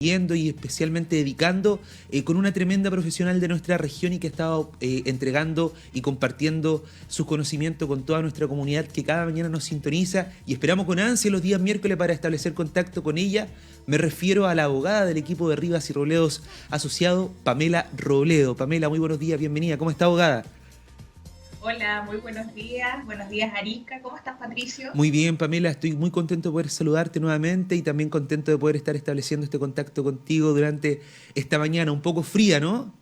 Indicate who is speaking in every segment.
Speaker 1: yendo y especialmente dedicando con una tremenda profesional de nuestra región y que ha estado entregando y compartiendo sus conocimientos con toda nuestra comunidad que cada mañana nos sintoniza y esperamos con ansia los días miércoles para establecer contacto con ella. Me refiero a la abogada del equipo de Rivas y Robledos asociado, Pamela Robledo. Pamela, muy buenos días, bienvenida. ¿Cómo está, abogada?
Speaker 2: Hola, muy buenos días. Buenos días, Arica. ¿Cómo estás, Patricio?
Speaker 1: Muy bien, Pamela, estoy muy contento de poder saludarte nuevamente y también contento de poder estar estableciendo este contacto contigo durante esta mañana un poco fría, ¿no?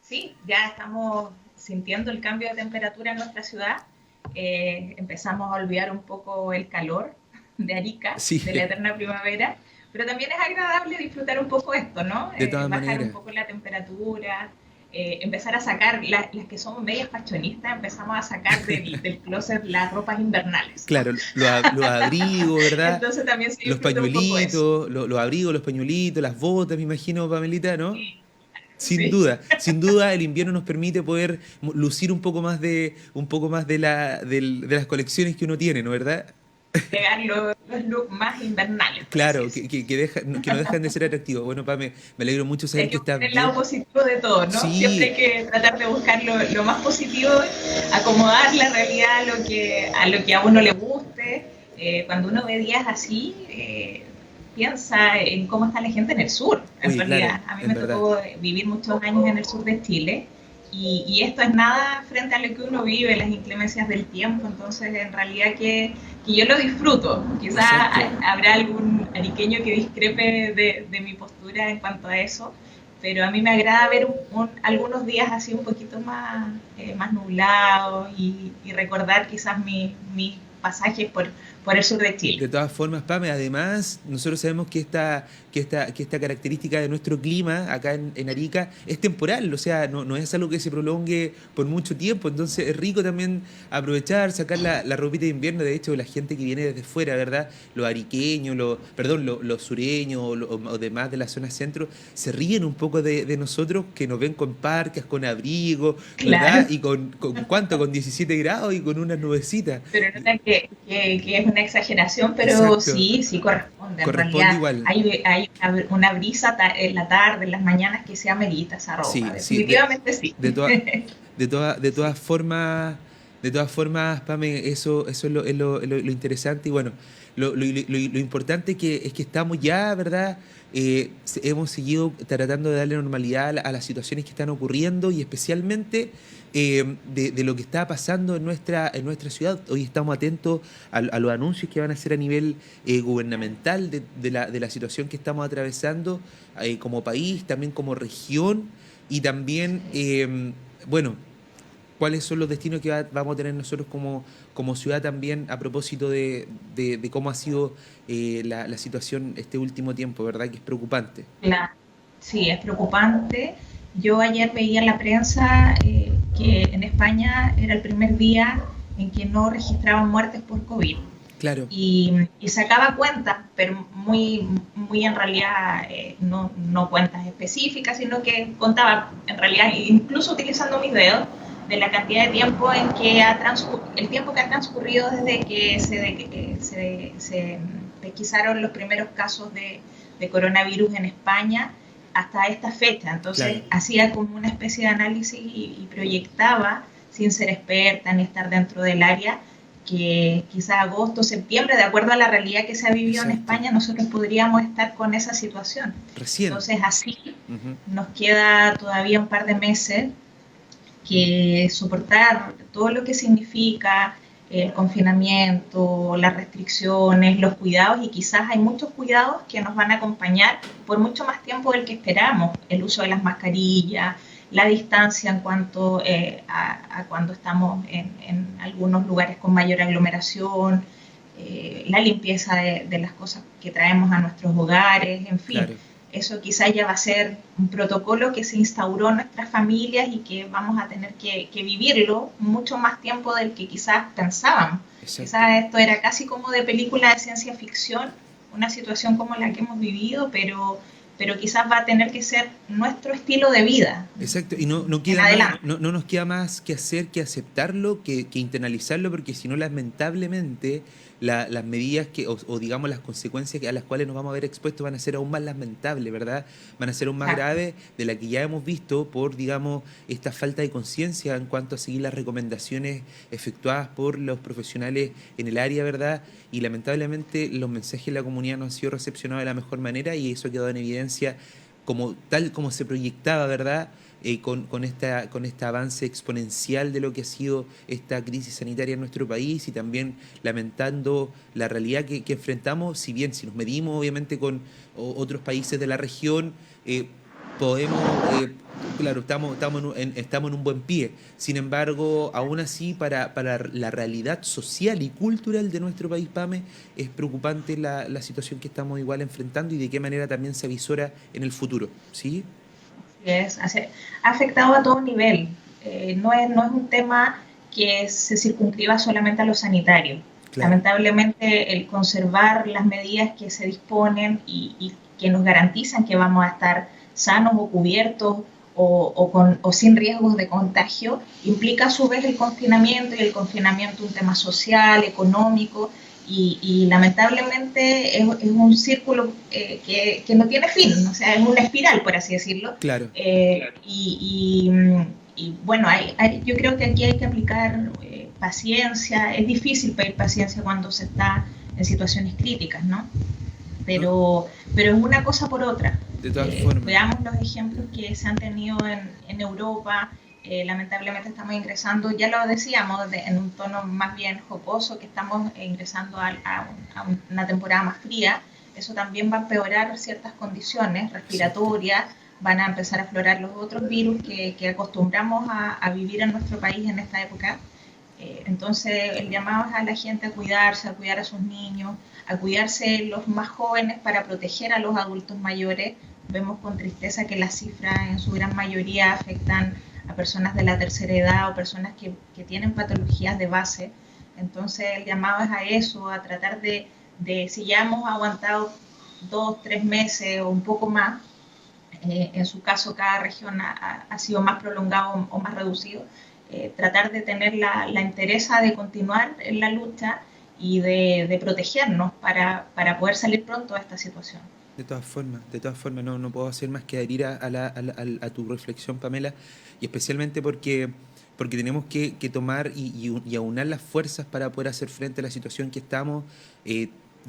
Speaker 2: Sí, ya estamos sintiendo el cambio de temperatura en nuestra ciudad. Empezamos a olvidar un poco el calor de Arica,
Speaker 1: Sí,
Speaker 2: de la eterna primavera, pero también es agradable disfrutar un poco esto, ¿no?
Speaker 1: de todas
Speaker 2: Bajar un
Speaker 1: maneras.
Speaker 2: poco la temperatura, empezar a sacar, las que somos medias fashionistas, empezamos a sacar del closet las ropas invernales, ¿no?
Speaker 1: Claro, los abrigos, ¿verdad?
Speaker 2: Entonces también se
Speaker 1: Los
Speaker 2: disfruta un poco eso.
Speaker 1: pañuelitos, los abrigos, los pañuelitos, las botas, me imagino, Pamelita, ¿no?
Speaker 2: Sí.
Speaker 1: Sin duda, el invierno nos permite poder lucir un poco más de las colecciones que uno tiene, ¿no? ¿Verdad?
Speaker 2: Llegar los looks más invernales, por así
Speaker 1: Claro,
Speaker 2: decirlo.
Speaker 1: que no dejan de ser atractivos. Bueno, Pame, me alegro mucho
Speaker 2: Hay
Speaker 1: saber que
Speaker 2: que buscar
Speaker 1: estás
Speaker 2: el lado
Speaker 1: bien.
Speaker 2: positivo de todo, ¿no? Siempre hay
Speaker 1: Sí,
Speaker 2: que tratar de buscar lo más positivo, acomodar la realidad a lo que a uno le guste. Cuando uno ve días así, piensa en cómo está la gente en el sur, en
Speaker 1: oye, claro,
Speaker 2: realidad. A mí
Speaker 1: en
Speaker 2: me
Speaker 1: verdad.
Speaker 2: tocó vivir muchos años en el sur de Chile y esto es nada frente a lo que uno vive, las inclemencias del tiempo, entonces en realidad que yo lo disfruto. Quizás
Speaker 1: Exacto.
Speaker 2: habrá algún ariqueño que discrepe de mi postura en cuanto a eso, pero a mí me agrada ver algunos días así un poquito más nublados y recordar quizás mis pasajes por el sur de Chile.
Speaker 1: De todas formas, Pame, además, nosotros sabemos que esta característica de nuestro clima acá en Arica es temporal, o sea, no es algo que se prolongue por mucho tiempo, entonces es rico también aprovechar, sacar la ropita de invierno, de hecho, la gente que viene desde fuera, ¿verdad? Los ariqueños, los sureños o demás de la zona centro, se ríen un poco de nosotros, que nos ven con parcas, con abrigo, ¿verdad?
Speaker 2: Claro,
Speaker 1: Y con ¿cuánto? Con 17 grados y con unas nubecitas.
Speaker 2: pero notan que es una exageración, pero
Speaker 1: Exacto.
Speaker 2: sí, sí corresponde. En
Speaker 1: Corresponde
Speaker 2: realidad
Speaker 1: igual.
Speaker 2: hay una brisa en la tarde, en las mañanas que se amerita esa ropa.
Speaker 1: Sí, sí, de,
Speaker 2: Definitivamente sí.
Speaker 1: de, toda- de
Speaker 2: Sí.
Speaker 1: de todas formas, Pame, eso es lo interesante y bueno, lo importante es que estamos ya, ¿verdad? Hemos seguido tratando de darle normalidad a las situaciones que están ocurriendo y especialmente de lo que está pasando en nuestra ciudad. Hoy estamos atentos a los anuncios que van a hacer a nivel gubernamental de la situación que estamos atravesando como país, también como región y también, bueno, cuáles son los destinos que vamos a tener nosotros como ciudad también a propósito de cómo ha sido la situación este último tiempo, ¿verdad? Que es preocupante.
Speaker 2: Sí, es preocupante. Yo ayer veía en la prensa que en España era el primer día en que no registraban muertes por COVID.
Speaker 1: Claro,
Speaker 2: Y sacaba cuentas, pero muy en realidad no cuentas específicas, sino que contaba en realidad, incluso utilizando mis dedos, de la cantidad de tiempo en que el tiempo que ha transcurrido desde que se pesquisaron los primeros casos de coronavirus en España hasta esta fecha. Entonces
Speaker 1: claro,
Speaker 2: hacía como una especie de análisis y proyectaba, sin ser experta ni estar dentro del área, que quizás agosto, septiembre, de acuerdo a la realidad que se ha vivido en
Speaker 1: exacto.
Speaker 2: España, nosotros podríamos estar con esa situación.
Speaker 1: Recién.
Speaker 2: Entonces así
Speaker 1: Ujú.
Speaker 2: nos queda todavía un par de meses que soportar todo lo que significa el confinamiento, las restricciones, los cuidados, y quizás hay muchos cuidados que nos van a acompañar por mucho más tiempo del que esperamos. El uso de las mascarillas, la distancia en cuanto a cuando estamos en algunos lugares con mayor aglomeración, la limpieza de las cosas que traemos a nuestros hogares, en fin.
Speaker 1: Claro,
Speaker 2: Eso quizás ya va a ser un protocolo que se instauró en nuestras familias y que vamos a tener que vivirlo mucho más tiempo del que quizás pensábamos.
Speaker 1: exacto.
Speaker 2: Quizás esto era casi como de película de ciencia ficción, una situación como la que hemos vivido,
Speaker 1: Exacto.
Speaker 2: pero quizás va a tener que ser nuestro estilo de vida
Speaker 1: Exacto, y no
Speaker 2: en
Speaker 1: queda más,
Speaker 2: adelante.
Speaker 1: no nos queda más que hacer que aceptarlo, que internalizarlo, porque si no, lamentablemente, las medidas o digamos las consecuencias a las cuales nos vamos a ver expuestos van a ser aún más lamentables, ¿verdad? Van a ser aún más
Speaker 2: Exacto.
Speaker 1: graves de la que ya hemos visto por, digamos, esta falta de conciencia en cuanto a seguir las recomendaciones efectuadas por los profesionales en el área, ¿verdad? Y lamentablemente los mensajes de la comunidad no han sido recepcionados de la mejor manera y eso ha quedado en evidencia como tal como se proyectaba, ¿verdad? Con este avance exponencial de lo que ha sido esta crisis sanitaria en nuestro país y también lamentando la realidad que enfrentamos, si bien si nos medimos obviamente con otros países de la región, podemos, claro, estamos en un buen pie. Sin embargo, aún así, para la realidad social y cultural de nuestro país, Pame, es preocupante la situación que estamos igual enfrentando y de qué manera también se avisora en el futuro, ¿sí?
Speaker 2: Ha afectado a todo nivel. No es un tema que se circunscriba solamente a lo sanitario.
Speaker 1: Claro.
Speaker 2: Lamentablemente, el conservar las medidas que se disponen y que nos garantizan que vamos a estar sanos o cubiertos o sin riesgos de contagio, implica a su vez el confinamiento y el confinamiento un tema social, económico y lamentablemente es un círculo que no tiene fin, o sea, es una espiral, por así decirlo.
Speaker 1: Claro.
Speaker 2: Y bueno, yo creo que aquí hay que aplicar paciencia. Es difícil pedir paciencia cuando se está en situaciones críticas, ¿no?
Speaker 1: ¿No?
Speaker 2: Pero es una cosa por otra.
Speaker 1: De todas formas.
Speaker 2: Veamos los ejemplos que se han tenido en Europa. Lamentablemente estamos ingresando, ya lo decíamos, en un tono más bien jocoso, que estamos ingresando a una temporada más fría. Eso también va a empeorar ciertas condiciones respiratorias, van a empezar a aflorar los otros virus que acostumbramos a vivir en nuestro país en esta época. Entonces el llamado es a la gente a cuidarse, a cuidar a sus niños, a cuidarse los más jóvenes para proteger a los adultos mayores. Vemos con tristeza que las cifras en su gran mayoría afectan a personas de la tercera edad o personas que tienen patologías de base. Entonces el llamado es a eso, a tratar de si ya hemos aguantado 2, 3 meses o un poco más, en su caso cada región ha sido más prolongado o más reducido, tratar de tener la entereza de continuar en la lucha y de protegernos para poder salir pronto de esta situación.
Speaker 1: De todas formas, no puedo hacer más que adherir a tu reflexión, Pamela, y especialmente porque tenemos que tomar y aunar las fuerzas para poder hacer frente a la situación que estamos.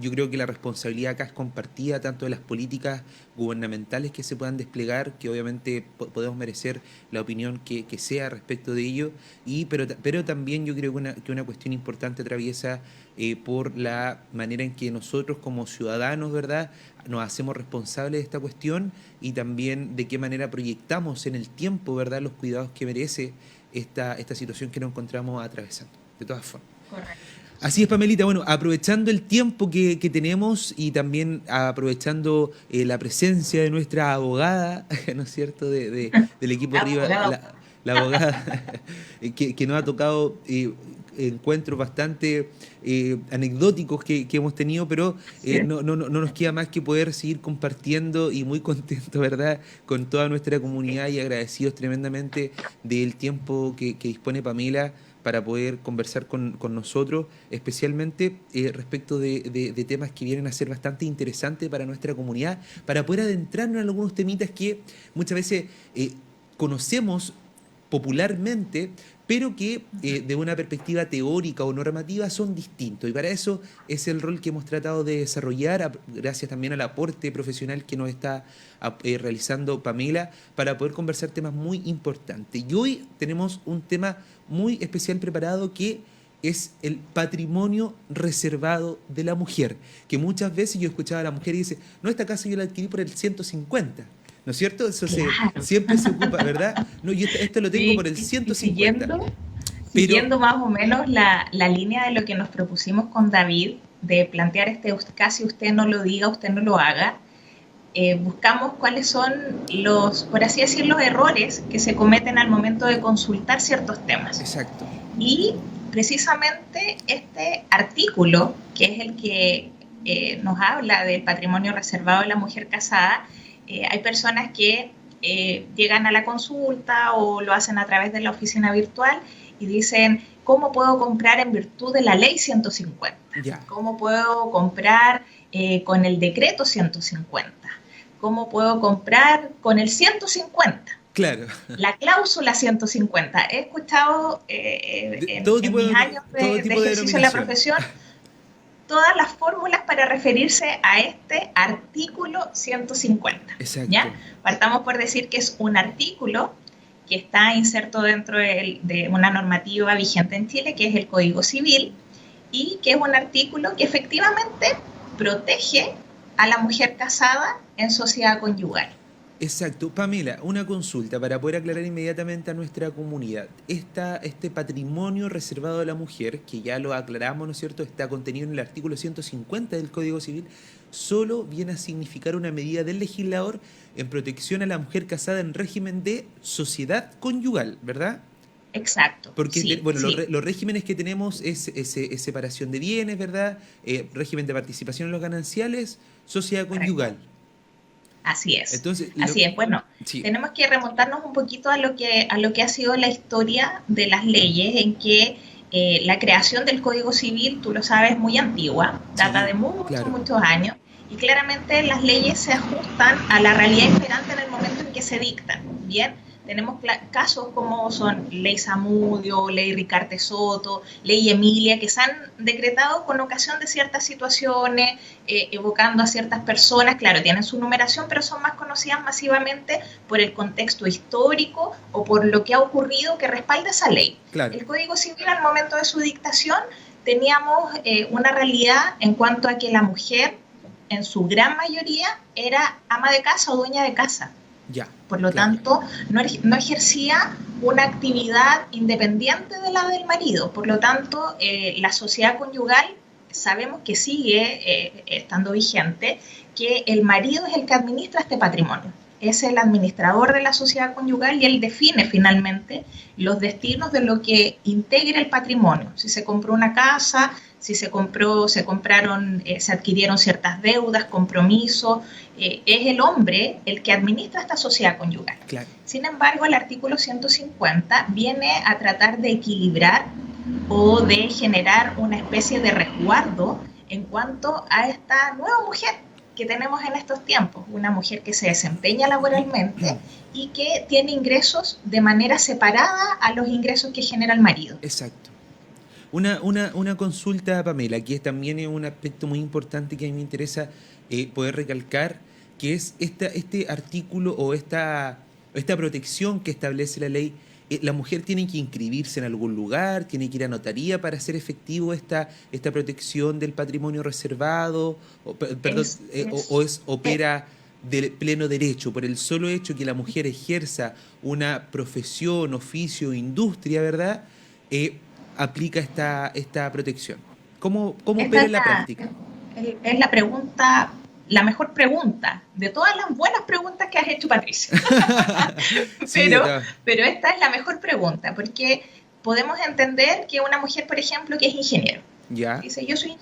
Speaker 1: Yo creo que la responsabilidad acá es compartida, tanto de las políticas gubernamentales que se puedan desplegar, que obviamente podemos merecer la opinión que sea respecto de ello, pero también yo creo que una cuestión importante atraviesa por la manera en que nosotros como ciudadanos, ¿verdad?, nos hacemos responsables de esta cuestión y también de qué manera proyectamos en el tiempo, ¿verdad?, los cuidados que merece esta situación que nos encontramos atravesando, de todas formas.
Speaker 2: Correcto.
Speaker 1: Así es, Pamelita. Bueno, aprovechando el tiempo que tenemos y también aprovechando la presencia de nuestra abogada, ¿no es cierto?, del equipo arriba, la abogada que nos ha tocado encuentros bastante anecdóticos que hemos tenido, pero no nos queda más que poder seguir compartiendo y muy contentos, ¿verdad?, con toda nuestra comunidad y agradecidos tremendamente del tiempo que dispone Pamela para poder conversar con nosotros, especialmente respecto de temas que vienen a ser bastante interesantes para nuestra comunidad, para poder adentrarnos en algunos temitas que muchas veces conocemos popularmente, pero que de una perspectiva teórica o normativa son distintos. Y para eso es el rol que hemos tratado de desarrollar, gracias también al aporte profesional que nos está realizando Pamela, para poder conversar temas muy importantes. Y hoy tenemos un tema muy especial preparado que es el patrimonio reservado de la mujer, que muchas veces yo escuchaba a la mujer y dice, no, esta casa yo la adquirí por el 150. ¿No es cierto? Eso siempre se ocupa, ¿verdad? No, yo esto lo tengo por el 150.
Speaker 2: Siguiendo más o menos la línea de lo que nos propusimos con David, de plantear casi usted no lo diga, usted no lo haga, buscamos cuáles son los, por así decir, los errores que se cometen al momento de consultar ciertos temas.
Speaker 1: Exacto.
Speaker 2: Y precisamente este artículo, que es el que nos habla del patrimonio reservado de la mujer casada, Hay personas que llegan a la consulta o lo hacen a través de la oficina virtual y dicen, ¿cómo puedo comprar en virtud de la ley 150?
Speaker 1: Ya.
Speaker 2: ¿Cómo puedo comprar con el decreto 150? ¿Cómo puedo comprar con el 150?
Speaker 1: Claro.
Speaker 2: La cláusula 150. He escuchado en mis años
Speaker 1: Todo
Speaker 2: de
Speaker 1: tipo de
Speaker 2: ejercicio de la
Speaker 1: denominación.
Speaker 2: profesión todas las fórmulas para referirse a este artículo 150. ¿Ya?
Speaker 1: Exacto.
Speaker 2: Partamos por decir que es un artículo que está inserto dentro de una normativa vigente en Chile, que es el Código Civil, y que es un artículo que efectivamente protege a la mujer casada en sociedad conyugal.
Speaker 1: Exacto. Pamela, una consulta para poder aclarar inmediatamente a nuestra comunidad. Este patrimonio reservado a la mujer, que ya lo aclaramos, ¿no es cierto?, está contenido en el artículo 150 del Código Civil, solo viene a significar una medida del legislador en protección a la mujer casada en régimen de sociedad conyugal, ¿verdad?
Speaker 2: Exacto,
Speaker 1: Porque,
Speaker 2: sí,
Speaker 1: bueno,
Speaker 2: sí,
Speaker 1: los regímenes que tenemos es separación de bienes, ¿verdad? Régimen de participación en los gananciales, sociedad
Speaker 2: correcto.
Speaker 1: conyugal.
Speaker 2: Así es,
Speaker 1: Entonces,
Speaker 2: así es. Bueno,
Speaker 1: sí,
Speaker 2: tenemos que remontarnos un poquito a lo que ha sido la historia de las leyes, en que la creación del Código Civil, tú lo sabes, es muy antigua, data de
Speaker 1: sí,
Speaker 2: muchos,
Speaker 1: claro,
Speaker 2: muchos años, y claramente las leyes se ajustan a la realidad imperante en el momento en que se dictan. Bien, tenemos casos como son Ley Zamudio, Ley Ricarte Soto, Ley Emilia, que se han decretado con ocasión de ciertas situaciones, evocando a ciertas personas. Claro, tienen su numeración, pero son más conocidas masivamente por el contexto histórico o por lo que ha ocurrido que respalda esa ley.
Speaker 1: claro.
Speaker 2: El Código Civil, al momento de su dictación, teníamos una realidad en cuanto a que la mujer, en su gran mayoría, era ama de casa o dueña de casa.
Speaker 1: Ya,
Speaker 2: Por lo
Speaker 1: claro.
Speaker 2: tanto, no ejercía una actividad independiente de la del marido. Por lo tanto, la sociedad conyugal sabemos que sigue estando vigente, que el marido es el que administra este patrimonio. Es el administrador de la sociedad conyugal y él define finalmente los destinos de lo que integra el patrimonio. Si se compró una casa, si se compró, se compraron, se adquirieron ciertas deudas, compromisos, es el hombre el que administra esta sociedad conyugal.
Speaker 1: Claro.
Speaker 2: Sin embargo, el artículo 150 viene a tratar de equilibrar o de generar una especie de resguardo en cuanto a esta nueva mujer que tenemos en estos tiempos, una mujer que se desempeña laboralmente y que tiene ingresos de manera separada a los ingresos que genera el marido.
Speaker 1: Exacto. Una consulta, Pamela, que también es un aspecto muy importante que a mí me interesa poder recalcar, que es este artículo o esta protección que establece la ley. La mujer tiene que inscribirse en algún lugar, tiene que ir a notaría para hacer efectivo esta protección del patrimonio reservado, perdón, opera de pleno derecho, por el solo hecho que la mujer ejerza una profesión, oficio, industria, ¿verdad? Aplica esta protección. ¿Cómo
Speaker 2: Esta
Speaker 1: opera en la práctica?
Speaker 2: es la pregunta, la mejor pregunta de todas las buenas preguntas que has hecho, Patricia.
Speaker 1: Sí, de
Speaker 2: pero,
Speaker 1: todas.
Speaker 2: pero esta es la mejor pregunta, porque podemos entender que una mujer, por ejemplo, que es ingeniero,
Speaker 1: Ya,
Speaker 2: dice, yo soy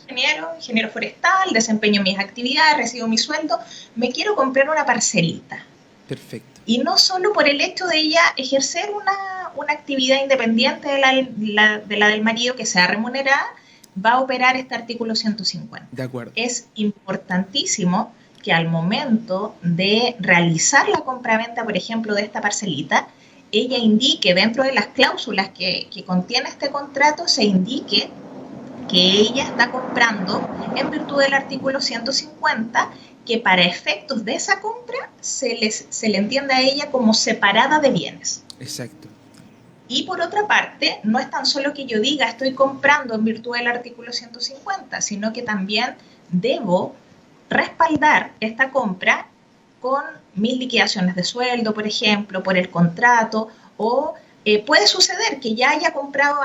Speaker 2: ingeniero forestal, desempeño mis actividades, recibo mi sueldo, me quiero comprar una parcelita.
Speaker 1: perfecto.
Speaker 2: Y no solo por el hecho de ella ejercer una actividad independiente de la del marido que sea remunerada, va a operar este artículo 150.
Speaker 1: De acuerdo.
Speaker 2: Es importantísimo que al momento de realizar la compraventa, por ejemplo, de esta parcelita, ella indique dentro de las cláusulas que contiene este contrato, se indique que ella está comprando en virtud del artículo 150, que para efectos de esa compra se le entiende a ella como separada de bienes.
Speaker 1: Exacto.
Speaker 2: Y por otra parte, no es tan solo que yo diga estoy comprando en virtud del artículo 150, sino que también debo respaldar esta compra con mis liquidaciones de sueldo, por ejemplo, por el contrato, o puede suceder que ya haya comprado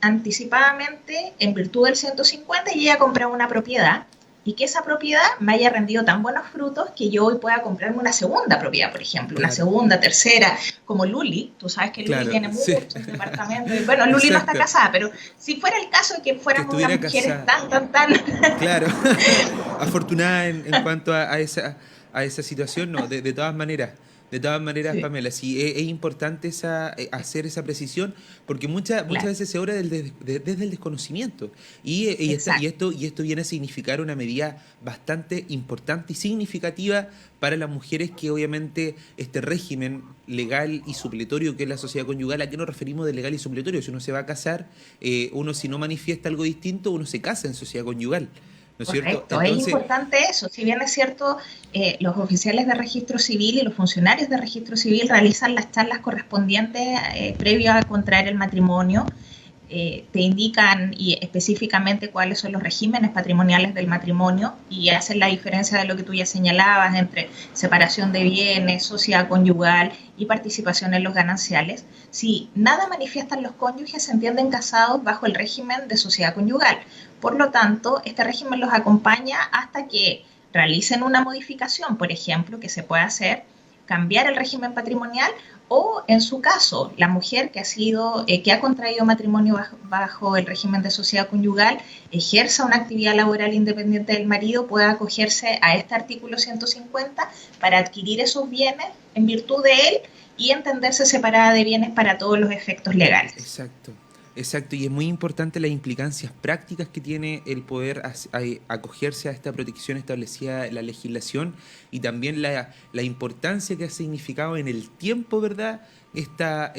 Speaker 2: anticipadamente en virtud del 150 y haya comprado una propiedad y que esa propiedad me haya rendido tan buenos frutos que yo hoy pueda comprarme una segunda propiedad, por ejemplo, una
Speaker 1: Claro.
Speaker 2: segunda, tercera, como Luli. Tú sabes que Luli
Speaker 1: Claro,
Speaker 2: tiene
Speaker 1: sí.
Speaker 2: muchos departamentos. Y bueno, Luli no está
Speaker 1: Exacto.
Speaker 2: casada, pero si fuera el caso de que
Speaker 1: Que
Speaker 2: fuéramos unas
Speaker 1: estuviera
Speaker 2: mujeres
Speaker 1: casada.
Speaker 2: tan
Speaker 1: Claro. Afortunada en cuanto a a esa situación, no, de todas maneras,
Speaker 2: Sí,
Speaker 1: Pamela, sí, es importante hacer esa precisión, porque muchas
Speaker 2: claro,
Speaker 1: veces se obra desde el desconocimiento,
Speaker 2: exacto.
Speaker 1: y esto viene a significar una medida bastante importante y significativa para las mujeres, que obviamente este régimen legal y supletorio que es la sociedad conyugal. ¿A qué nos referimos de legal y supletorio? Si uno se va a casar, uno, si no manifiesta algo distinto, uno se casa en sociedad conyugal, ¿no es cierto?
Speaker 2: Correcto, es
Speaker 1: Entonces,
Speaker 2: importante eso. Si bien es cierto, los oficiales de registro civil y los funcionarios de registro civil realizan las charlas correspondientes previo a contraer el matrimonio, te indican y específicamente cuáles son los regímenes patrimoniales del matrimonio y hacen la diferencia de lo que tú ya señalabas entre separación de bienes, sociedad conyugal y participación en los gananciales. Si nada manifiestan los cónyuges, se entienden casados bajo el régimen de sociedad conyugal. Por lo tanto, este régimen los acompaña hasta que realicen una modificación, por ejemplo, que se puede hacer, cambiar el régimen patrimonial o, en su caso, la mujer que ha contraído matrimonio bajo el régimen de sociedad conyugal, ejerza una actividad laboral independiente del marido, pueda acogerse a este artículo 150 para adquirir esos bienes en virtud de él y entenderse separada de bienes para todos los efectos legales.
Speaker 1: exacto, exacto, y es muy importante las implicancias prácticas que tiene el poder acogerse a esta protección establecida en la legislación, y también la importancia que ha significado en el tiempo, ¿verdad? Esta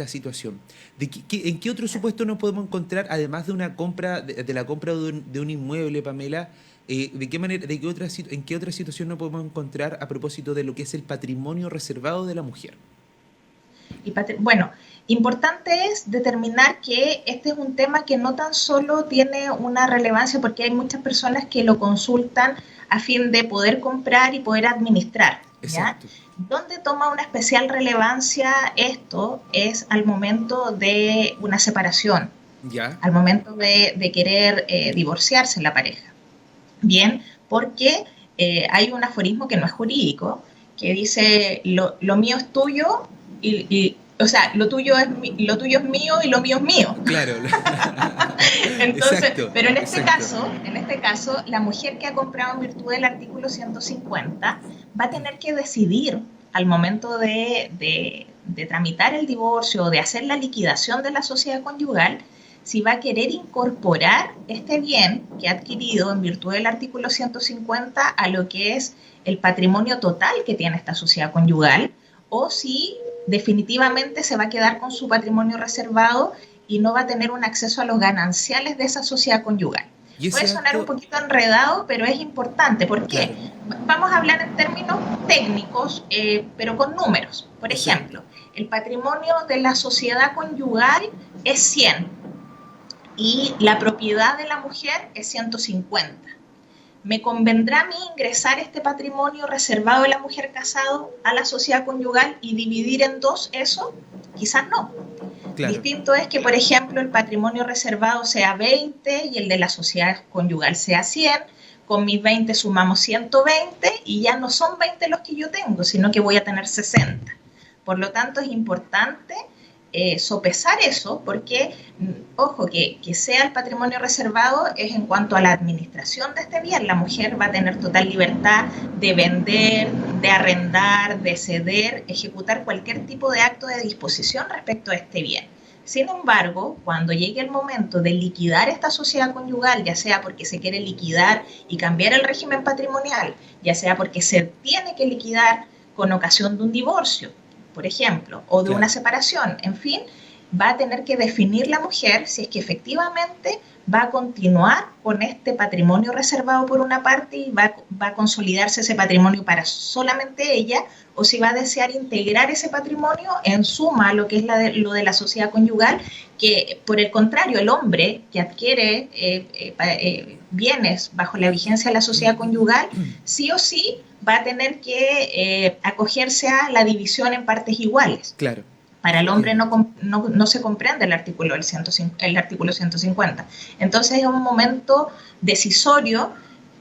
Speaker 1: situación. ¿En qué otro supuesto nos podemos encontrar, además de una compra, de la compra de un inmueble, Pamela? ¿De qué manera, en qué otra situación nos podemos encontrar a propósito de lo que es el patrimonio reservado de la mujer?
Speaker 2: Bueno, importante es determinar que este es un tema que no tan solo tiene una relevancia porque hay muchas personas que lo consultan a fin de poder comprar y poder administrar, ¿ya?
Speaker 1: Exacto.
Speaker 2: Donde toma una especial relevancia esto es al momento de una separación,
Speaker 1: ¿Ya?
Speaker 2: al momento de querer divorciarse la pareja. Bien, porque hay un aforismo que no es jurídico, que dice lo mío es tuyo o sea, lo tuyo es mío y lo mío es mío.
Speaker 1: Claro.
Speaker 2: Entonces,
Speaker 1: Exacto,
Speaker 2: pero
Speaker 1: exacto.
Speaker 2: en este caso, la mujer que ha comprado en virtud del artículo 150 va a tener que decidir al momento de tramitar el divorcio o de hacer la liquidación de la sociedad conyugal si va a querer incorporar este bien que ha adquirido en virtud del artículo 150 a lo que es el patrimonio total que tiene esta sociedad conyugal, o si definitivamente se va a quedar con su patrimonio reservado y no va a tener un acceso a los gananciales de esa sociedad conyugal.
Speaker 1: Y
Speaker 2: Puede
Speaker 1: ese
Speaker 2: sonar un
Speaker 1: acto,
Speaker 2: poquito enredado, pero es importante. ¿Por qué?
Speaker 1: claro,
Speaker 2: Vamos a hablar en términos técnicos, pero con números. Por
Speaker 1: exacto,
Speaker 2: ejemplo, el patrimonio de la sociedad conyugal es 100 y la propiedad de la mujer es 150. ¿Me convendrá a mí ingresar este patrimonio reservado de la mujer casado a la sociedad conyugal y dividir en dos eso? Quizás no.
Speaker 1: claro.
Speaker 2: Distinto es que, por ejemplo, el patrimonio reservado sea 20 y el de la sociedad conyugal sea 100. Con mis 20 sumamos 120 y ya no son 20 los que yo tengo, sino que voy a tener 60. Por lo tanto, es importante sopesar eso porque, ojo, que sea el patrimonio reservado es en cuanto a la administración de este bien. La mujer va a tener total libertad de vender, de arrendar, de ceder, ejecutar cualquier tipo de acto de disposición respecto a este bien. Sin embargo, cuando llegue el momento de liquidar esta sociedad conyugal, ya sea porque se quiere liquidar y cambiar el régimen patrimonial, ya sea porque se tiene que liquidar con ocasión de un divorcio, por ejemplo, o de una
Speaker 1: Claro.
Speaker 2: separación, en fin, va a tener que definir la mujer si es que efectivamente va a continuar con este patrimonio reservado por una parte y va a consolidarse ese patrimonio para solamente ella, o si va a desear integrar ese patrimonio en suma a lo que es lo de la sociedad conyugal, que por el contrario, el hombre que adquiere bienes bajo la vigencia de la sociedad conyugal, sí o sí va a tener que acogerse a la división en partes iguales.
Speaker 1: Claro.
Speaker 2: Para el hombre
Speaker 1: Eh,
Speaker 2: no se comprende el artículo 150. Entonces es un momento decisorio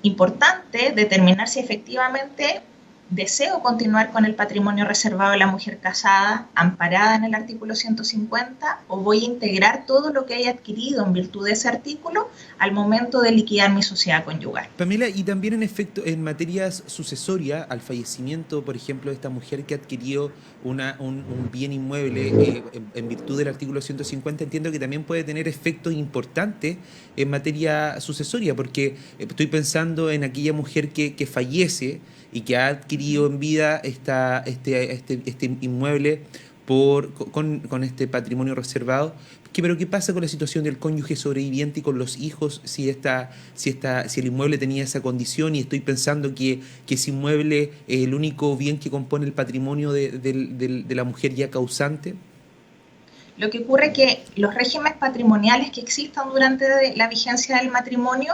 Speaker 2: importante determinar si efectivamente deseo continuar con el patrimonio reservado de la mujer casada, amparada en el artículo 150, o voy a integrar todo lo que haya adquirido en virtud de ese artículo al momento de liquidar mi sociedad conyugal.
Speaker 1: Pamela, y también en efecto, en materias sucesorias, al fallecimiento, por ejemplo, de esta mujer que adquirió un bien inmueble en virtud del artículo 150, entiendo que también puede tener efectos importantes en materia sucesoria, porque estoy pensando en aquella mujer que fallece y que ha adquirido en vida este inmueble con este patrimonio reservado. Pero ¿qué pasa con la situación del cónyuge sobreviviente y con los hijos si el inmueble tenía esa condición? Y estoy pensando que ese inmueble es el único bien que compone el patrimonio de la mujer ya causante.
Speaker 2: Lo que ocurre es que los regímenes patrimoniales que existan durante la vigencia del matrimonio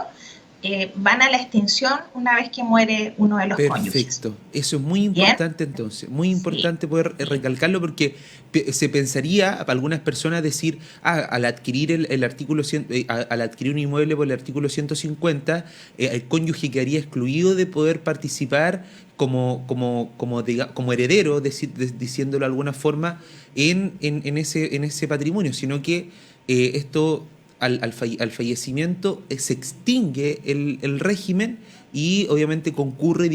Speaker 2: van a la extinción una vez que muere uno de los cónyuges.
Speaker 1: Perfecto, eso es muy importante. ¿Bien? Entonces, muy importante, sí, poder recalcarlo, porque se pensaría para algunas personas decir, al adquirir el artículo al adquirir un inmueble por el artículo 150, el cónyuge quedaría excluido de poder participar como heredero, diciéndolo de alguna forma, en ese patrimonio, sino que esto al fallecimiento se extingue el régimen y obviamente concurriría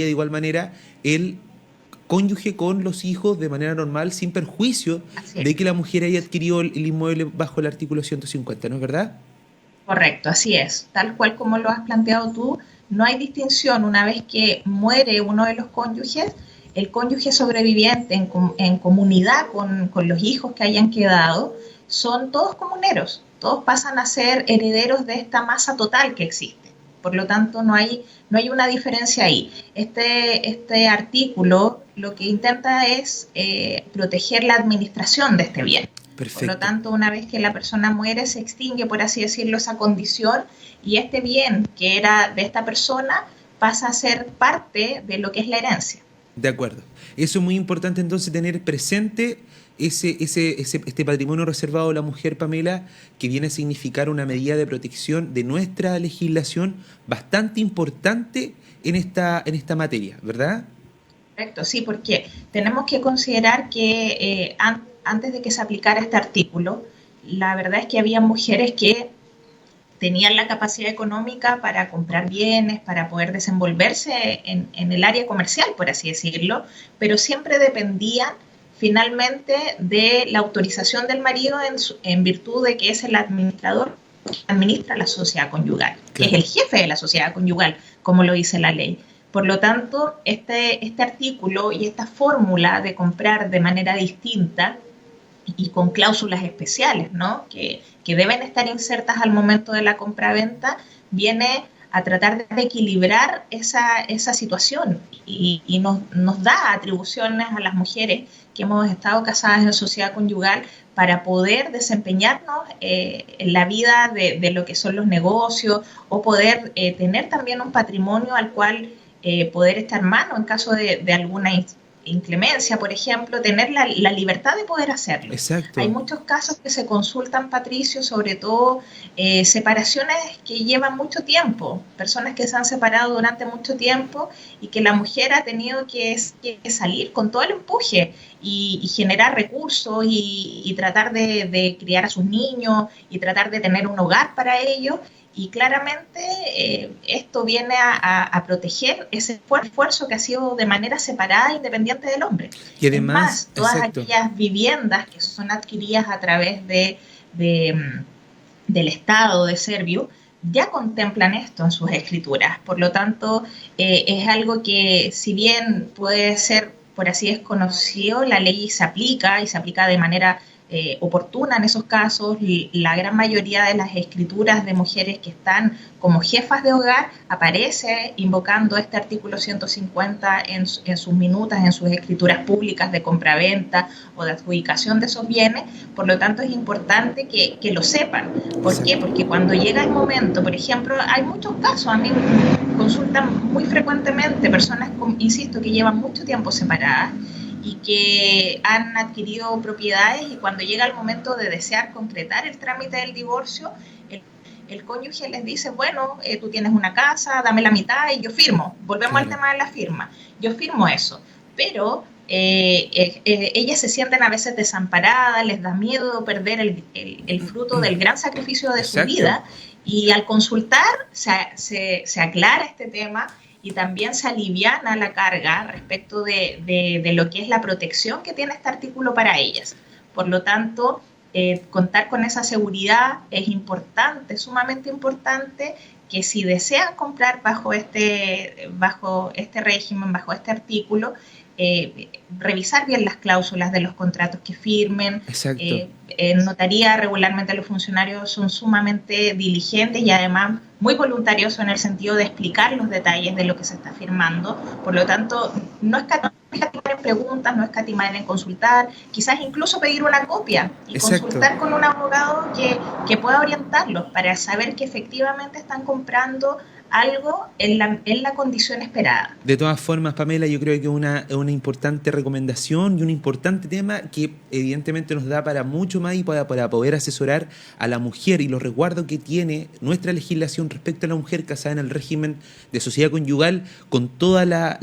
Speaker 1: de igual manera el cónyuge con los hijos de manera normal, sin perjuicio de que la mujer haya adquirido el inmueble bajo el artículo 150, ¿no es verdad?
Speaker 2: Correcto, así es. Tal cual como lo has planteado tú, no hay distinción una vez que muere uno de los cónyuges. El cónyuge sobreviviente en comunidad con los hijos que hayan quedado son todos comuneros, todos pasan a ser herederos de esta masa total que existe. Por lo tanto, no hay una diferencia ahí. Este artículo lo que intenta es proteger la administración de este bien. Perfecto. Por lo tanto, una vez que la persona muere, se extingue, por así decirlo, esa condición, y este bien que era de esta persona pasa a ser parte de lo que es la herencia.
Speaker 1: De acuerdo. Eso es muy importante entonces, tener presente este patrimonio reservado de la mujer, Pamela, que viene a significar una medida de protección de nuestra legislación bastante importante en esta materia, ¿verdad?
Speaker 2: Correcto, sí, porque tenemos que considerar que antes de que se aplicara este artículo, la verdad es que había mujeres que tenían la capacidad económica para comprar bienes, para poder desenvolverse en el área comercial, por así decirlo, pero siempre dependían finalmente de la autorización del marido en virtud de que es el administrador que administra la sociedad conyugal, claro, que es el jefe de la sociedad conyugal, como lo dice la ley. Por lo tanto, este artículo y esta fórmula de comprar de manera distinta y con cláusulas especiales, ¿no?, que deben estar insertas al momento de la compraventa, viene a tratar de equilibrar esa situación y nos da atribuciones a las mujeres que hemos estado casadas en sociedad conyugal para poder desempeñarnos en la vida de lo que son los negocios, o poder tener también un patrimonio al cual poder echar mano en caso de alguna inclemencia, por ejemplo, tener la libertad de poder hacerlo.
Speaker 1: Exacto.
Speaker 2: Hay muchos casos que se consultan, Patricio, sobre todo separaciones que llevan mucho tiempo, personas que se han separado durante mucho tiempo y que la mujer ha tenido que salir con todo el empuje y generar recursos y tratar de criar a sus niños y tratar de tener un hogar para ellos. Y claramente esto viene a proteger ese esfuerzo que ha sido de manera separada e independiente del hombre.
Speaker 1: Y además,
Speaker 2: todas aquellas viviendas que son adquiridas a través del Estado de Servio ya contemplan esto en sus escrituras. Por lo tanto, es algo que, si bien puede ser, por así desconocido, la ley se aplica y se aplica de manera oportuna en esos casos. La gran mayoría de las escrituras de mujeres que están como jefas de hogar aparece invocando este artículo 150 en sus minutas, en sus escrituras públicas de compraventa o de adjudicación de esos bienes. Por lo tanto, es importante que lo sepan. ¿Por qué? Porque cuando llega el momento, por ejemplo, hay muchos casos, a mí me consultan muy frecuentemente personas, insisto, que llevan mucho tiempo separadas y que han adquirido propiedades, y cuando llega el momento de desear concretar el trámite del divorcio, el cónyuge les dice, bueno, tú tienes una casa, dame la mitad y yo firmo. Volvemos al tema de la firma. Yo firmo eso, pero ellas se sienten a veces desamparadas, les da miedo perder el fruto del gran sacrificio de su vida, y al consultar se aclara este tema y también se aliviana la carga respecto de lo que es la protección que tiene este artículo para ellas. Por lo tanto, contar con esa seguridad es importante, sumamente importante, que si desean comprar bajo este régimen, bajo este artículo, revisar bien las cláusulas de los contratos que firmen. En notaría regularmente los funcionarios son sumamente diligentes y además muy voluntariosos en el sentido de explicar los detalles de lo que se está firmando. Por lo tanto, no escatimar en preguntas, no escatimar en consultar, quizás incluso pedir una copia y consultar con un abogado que pueda orientarlos para saber que efectivamente están comprando algo en la condición esperada.
Speaker 1: De todas formas, Pamela, yo creo que es una importante recomendación y un importante tema que evidentemente nos da para mucho más y para poder asesorar a la mujer y los resguardos que tiene nuestra legislación respecto a la mujer casada en el régimen de sociedad conyugal, con todas las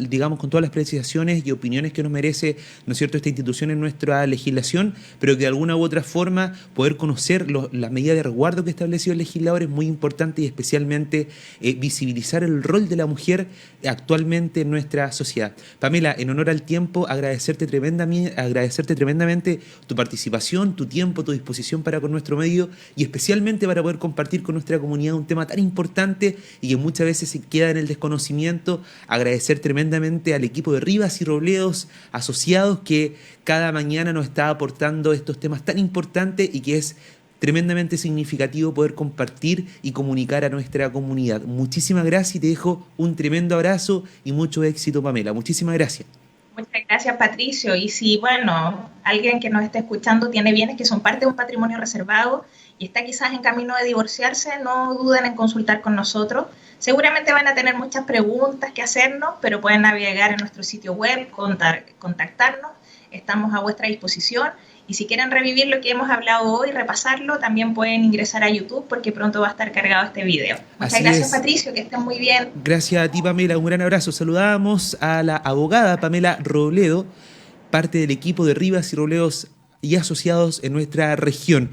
Speaker 1: precisaciones y opiniones que nos merece, ¿no es cierto?, esta institución en nuestra legislación, pero que de alguna u otra forma poder conocer las medidas de resguardo que ha establecido el legislador es muy importante, y especialmente visibilizar el rol de la mujer actualmente en nuestra sociedad. Pamela, en honor al tiempo, agradecerte tremendamente tu participación, tu tiempo, tu disposición para con nuestro medio, y especialmente para poder compartir con nuestra comunidad un tema tan importante y que muchas veces se queda en el desconocimiento. Agradecer tremendamente al equipo de Rivas y Robledos asociados, que cada mañana nos está aportando estos temas tan importantes y que es tremendamente significativo poder compartir y comunicar a nuestra comunidad. Muchísimas gracias y te dejo un tremendo abrazo y mucho éxito, Pamela. Muchísimas gracias.
Speaker 2: Muchas gracias, Patricio. Y si, bueno, alguien que nos está escuchando tiene bienes que son parte de un patrimonio reservado y está quizás en camino de divorciarse, no duden en consultar con nosotros. Seguramente van a tener muchas preguntas que hacernos, pero pueden navegar en nuestro sitio web, contactarnos. Estamos a vuestra disposición. Y si quieren revivir lo que hemos hablado hoy, repasarlo, también pueden ingresar a YouTube porque pronto va a estar cargado este video. Muchas gracias, Patricio, que estén muy bien.
Speaker 1: Gracias a ti, Pamela, un gran abrazo. Saludamos a la abogada Pamela Robledo, parte del equipo de Rivas y Robledos y asociados en nuestra región.